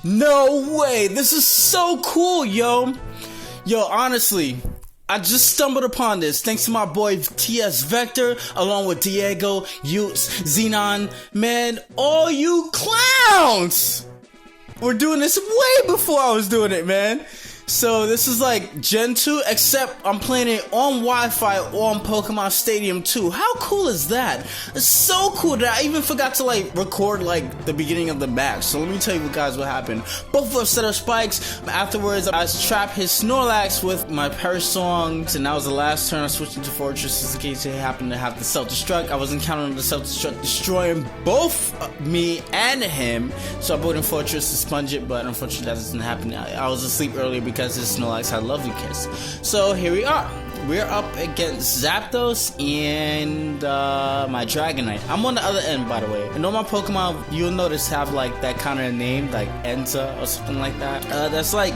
No way! This is so cool, yo! Yo, honestly, I just stumbled upon this thanks to my boy TS Vector, along with Deigo, Utes, Xenon, man, all you clowns! We're doing this way before I was doing it, man. So this is like Gen 2, except I'm playing it on Wi-Fi on Pokemon Stadium 2. How cool is that? It's so cool that I even forgot to like record like the beginning of the match. So let me tell you guys what happened. Both of us set up spikes. Afterwards, I trapped his Snorlax with my Persongs, and that was the last turn. I switched into Fortresses in case he happened to have the self-destruct. I wasn't counting on the self-destruct destroying both me and him, so I brought in Fortress to sponge it, but unfortunately that doesn't happen. I was asleep earlier because his Snorlax had Lovely Kiss. So here we are. We're up against Zapdos and my Dragonite. I'm on the other end, by the way. And all my Pokemon, you'll notice, have like that kind of name, like Enza or something like that. That's like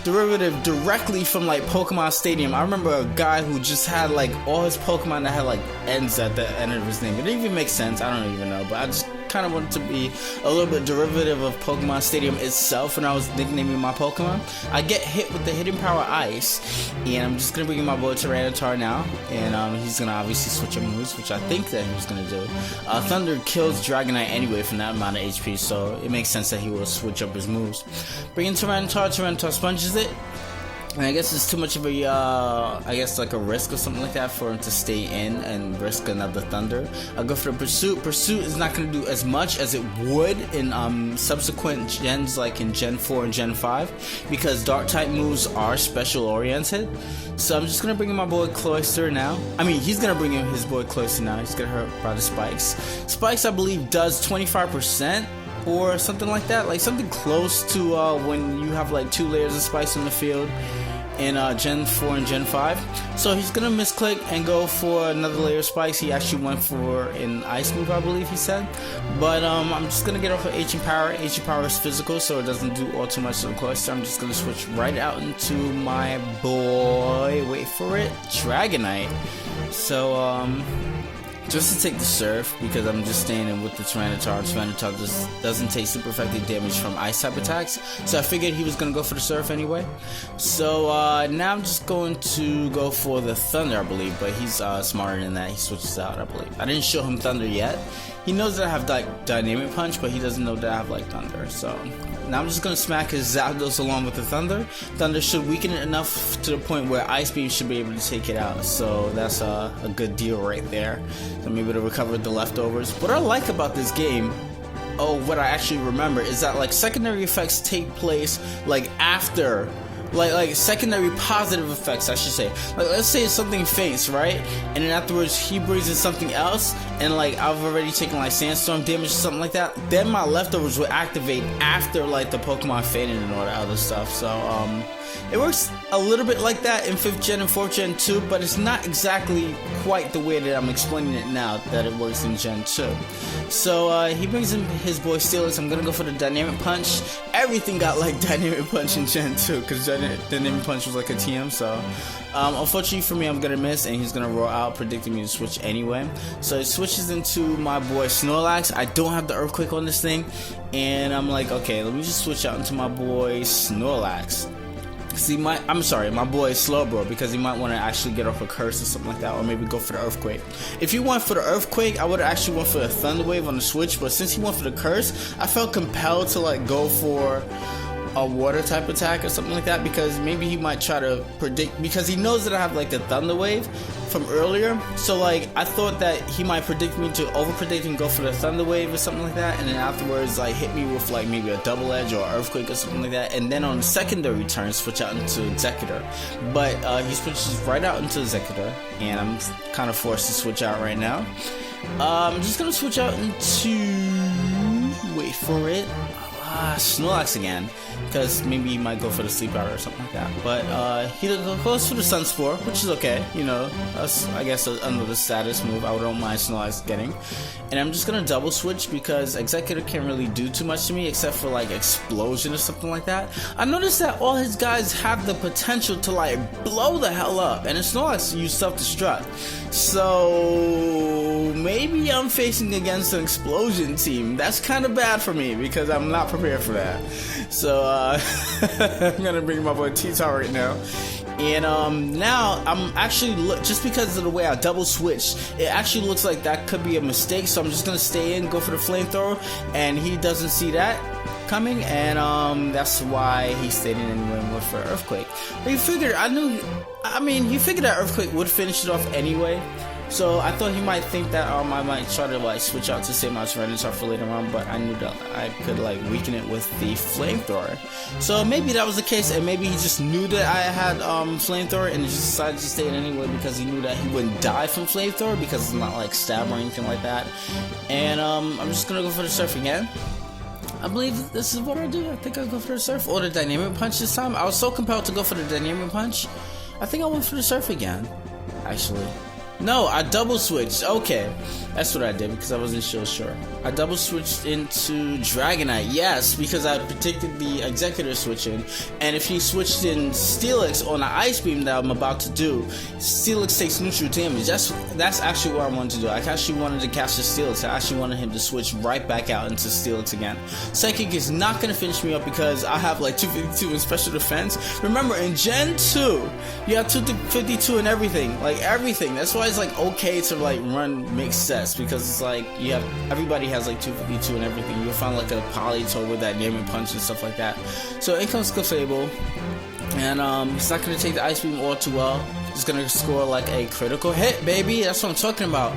derivative directly from like Pokemon Stadium. I remember a guy who just had like all his Pokemon that had like Enza at the end of his name. It didn't even make sense. I don't even know, but I just kind of wanted to be a little bit derivative of Pokemon Stadium itself when I was nicknaming my Pokemon. I get hit with the Hidden Power Ice, and I'm just gonna bring in my boy Tyranitar now, and he's gonna obviously switch up moves, which I think that he was gonna do. Thunder kills Dragonite anyway from that amount of HP, so it makes sense that he will switch up his moves. Bring in Tyranitar, Tyranitar sponges it. And I guess it's too much of a, I guess like a risk or something like that for him to stay in and risk another Thunder. I'll go for the Pursuit. Pursuit is not going to do as much as it would in subsequent gens like in Gen 4 and Gen 5 because Dark type moves are special oriented. So I'm just going to bring in my boy Cloyster now. I mean, he's going to bring in his boy Cloyster now. He's going to hurt by the Spikes. Spikes, I believe, does 25%. Or something like that, like something close to when you have like 2 layers of spikes on the field in Gen 4 and Gen 5. So he's gonna misclick and go for another layer of spikes. He actually went for an ice move, I believe he said. But I'm just gonna get off of Ancient Power. Ancient Power is physical, so it doesn't do all too much to the Cloyster. I'm just gonna switch right out into my boy, wait for it, Dragonite. So just to take the Surf, because I'm just staying in with the Tyranitar. Tyranitar just doesn't take super effective damage from ice type attacks, so I figured he was going to go for the Surf anyway. So now I'm just going to go for the Thunder, I believe, but he's smarter than that. He switches out, I believe. I didn't show him Thunder yet. He knows that I have like Dynamic Punch, but he doesn't know that I have like Thunder. So now I'm just going to smack his Zapdos along with the Thunder. Thunder should weaken it enough to the point where Ice Beam should be able to take it out. So that's a good deal right there. So I'm able to recover the leftovers. What I like about this game, what I actually remember, is that like secondary effects take place like after, like secondary positive effects, I should say. Like let's say something faints, right? And then afterwards he brings in something else, and like I've already taken like sandstorm damage or something like that. Then my leftovers will activate after like the Pokemon fainted and all that other stuff. So it works a little bit like that in 5th Gen and 4th Gen 2, but it's not exactly quite the way that I'm explaining it now that it works in Gen 2. So he brings in his boy Steelix. I'm gonna go for the Dynamic Punch. Everything got like Dynamic Punch in Gen 2 because Dynamic Punch was like a TM. So unfortunately for me, I'm gonna miss, and he's gonna roll out, predicting me to switch anyway. So he switches into my boy Snorlax. I don't have the Earthquake on this thing, and I'm like, okay, let me just switch out into my boy Snorlax. My boy Slowbro, because he might want to actually get off a curse or something like that, or maybe go for the Earthquake. If he went for the Earthquake, I would have actually went for the Thunder Wave on the switch, but since he went for the curse, I felt compelled to like go for a water type attack or something like that, because maybe he might try to predict, because he knows that I have like the Thunder Wave from earlier. So like I thought that he might predict me to over predict and go for the Thunder Wave or something like that, and then afterwards like hit me with like maybe a Double Edge or Earthquake or something like that, and then on the secondary turn switch out into Executor. But he switches right out into Executor, and I'm kind of forced to switch out right now. I'm just gonna switch out into, wait for it, Snorlax again. because maybe he might go for the sleep powder or something like that. But he goes for the Sun Spore, which is okay. You know, that's, I guess, another status move I don't mind Snorlax getting. And I'm just gonna double switch because Executor can't really do too much to me except for like Explosion or something like that. I noticed that all his guys have the potential to like blow the hell up, and Snorlax use self-destruct. So maybe I'm facing against an Explosion team. That's kind of bad for me because I'm not prepared for that. So I'm gonna bring my boy T-Tar right now. And now I'm actually just because of the way I double switched, it actually looks like that could be a mistake. So I'm just gonna stay in, go for the flamethrower, and he doesn't see that coming, and that's why he stayed in anyway and went for Earthquake. But he figured, he figured that Earthquake would finish it off anyway. So I thought he might think that I might try to like switch out to save my Tyranitar for later on, but I knew that I could like weaken it with the flamethrower. So maybe that was the case, and maybe he just knew that I had flamethrower and just decided to stay in anyway because he knew that he wouldn't die from flamethrower because it's not like stab or anything like that. And I'm just gonna go for the surf again. I believe this is what I do. I think I'll go for the surf or the dynamic punch this time. I was so compelled to go for the dynamic punch. I think I went for the surf again, actually. No, I double switched. Okay, that's what I did because I wasn't sure. I double switched into Dragonite. Yes, because I predicted the Executor switching, and if he switched in Steelix on the Ice Beam that I'm about to do, Steelix takes neutral damage. That's actually what I wanted to do. I actually wanted to catch the Steelix. I actually wanted him to switch right back out into Steelix again. Psychic is not gonna finish me up because I have like 252 in special defense. Remember, in Gen 2, you have 252 and everything, like everything. That's why it's like okay to like run mixed sets because it's like everybody has like 252 and everything. You'll find like a Politoed with that dynamic punch and stuff like that. So in comes Clefable, and he's not gonna take the Ice Beam all too well. He's gonna score like a critical hit, baby. That's what I'm talking about.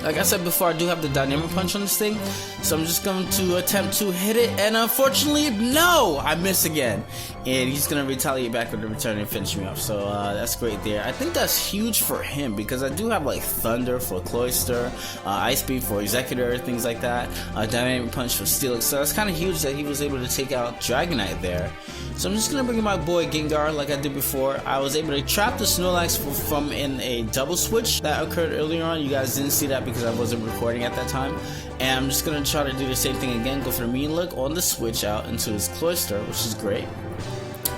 Like I said before, I do have the dynamic punch on this thing, so I'm just going to attempt to hit it, and unfortunately, no! I miss again. And he's going to retaliate back with the return and finish me off, so that's great there. I think that's huge for him, because I do have like Thunder for Cloyster, Ice Beam for Executor, things like that, dynamic punch for Steelix, so that's kind of huge that he was able to take out Dragonite there. So I'm just going to bring in my boy Gengar like I did before. I was able to trap the Snorlax from in a double switch that occurred earlier on. You guys didn't see that because I wasn't recording at that time. And I'm just going to try to do the same thing again. Go for the Mean Look on the switch out into his Cloyster, which is great.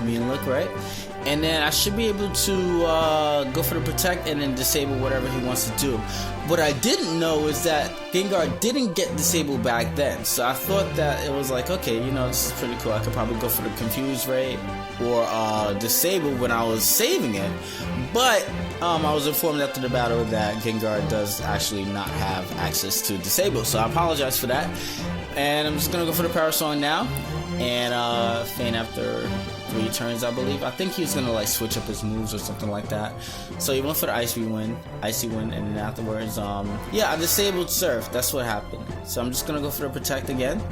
Mean Look, right? And then I should be able to go for the Protect and then disable whatever he wants to do. What I didn't know is that Gengar didn't get disabled back then. So I thought that it was like, okay, you know, this is pretty cool. I could probably go for the Confuse Ray or disable when I was saving it. But I was informed after the battle that Gengar does actually not have access to disable. So I apologize for that. And I'm just going to go for the Power Song now. And feign after 3 turns, I believe. I think he was gonna like switch up his moves or something like that. So he went for the Icy Wind, and then afterwards, yeah, I disabled Surf. That's what happened. So I'm just gonna go for the Protect again.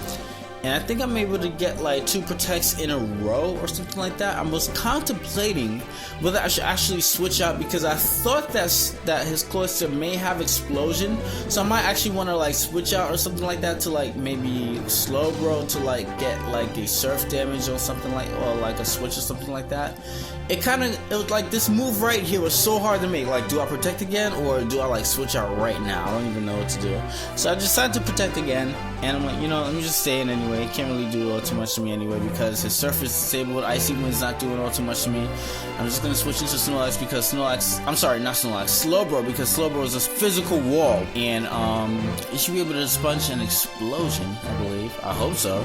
And I think I'm able to get like 2 Protects in a row or something like that. I was contemplating whether I should actually switch out because I thought that his Cloyster may have Explosion. So I might actually want to like switch out or something like that to like maybe Slowbro to like get like a Surf damage or something like, or like a switch or something like that. It was like this move right here was so hard to make. Like, do I Protect again or do I like switch out right now? I don't even know what to do. So I decided to Protect again, and I'm like, you know, let me just stay in anyway. He can't really do all too much to me anyway because his Surf is disabled. Icy Wind's not doing all too much to me. I'm just gonna switch into Snorlax because Slowbro, because Slowbro is a physical wall, and he should be able to sponge an Explosion, I believe. I hope so.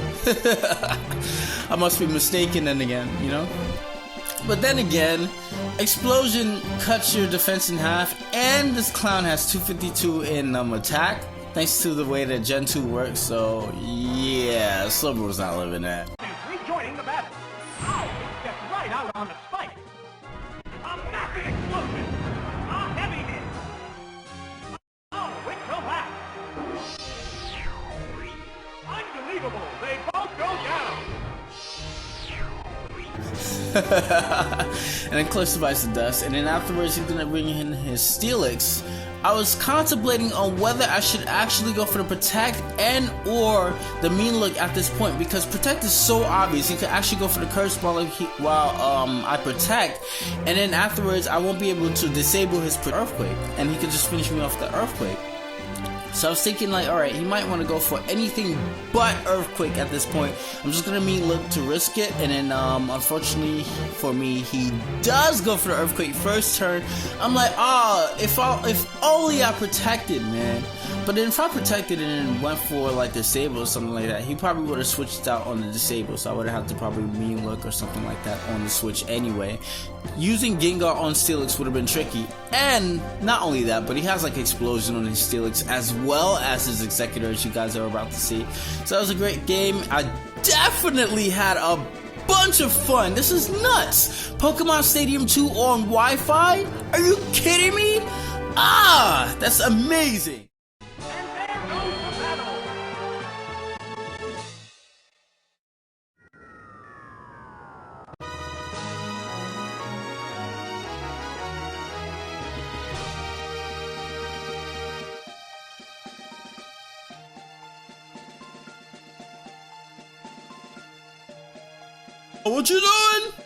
I must be mistaken then again, you know. But then again, Explosion cuts your defense in half, and this clown has 252 in attack, thanks to the way that Gen 2 works, so yeah, Slowbro's not living that. Rejoining the battle. Oh, he stepped right out on the spike. A massive explosion. A heavy hit. Oh, quick collapse. Unbelievable. They both go down. And then Cloyster bites the dust, and then afterwards he's gonna bring in his Steelix I was contemplating on whether I should actually go for the Protect and or the Mean Look at this point, because Protect is so obvious. You could actually go for the Curse while I Protect, and then afterwards I won't be able to disable his Earthquake, and he could just finish me off the Earthquake. So I was thinking like, alright, he might want to go for anything but Earthquake at this point. I'm just gonna Mean Look to risk it, and then unfortunately for me, he does go for the Earthquake first turn. I'm like, if only I protected, man. But then if I protected and went for like Disable or something like that, he probably would have switched out on the Disable, so I would have to probably Mean Look or something like that on the Switch anyway. Using Gengar on Steelix would have been tricky, and not only that, but he has like Explosion on his Steelix as well as his Executor, as you guys are about to see. So that was a great game. I definitely had a bunch of fun. This is nuts. Pokemon Stadium 2 on Wi-Fi? Are you kidding me? That's amazing. And there goes the battle. What you doing?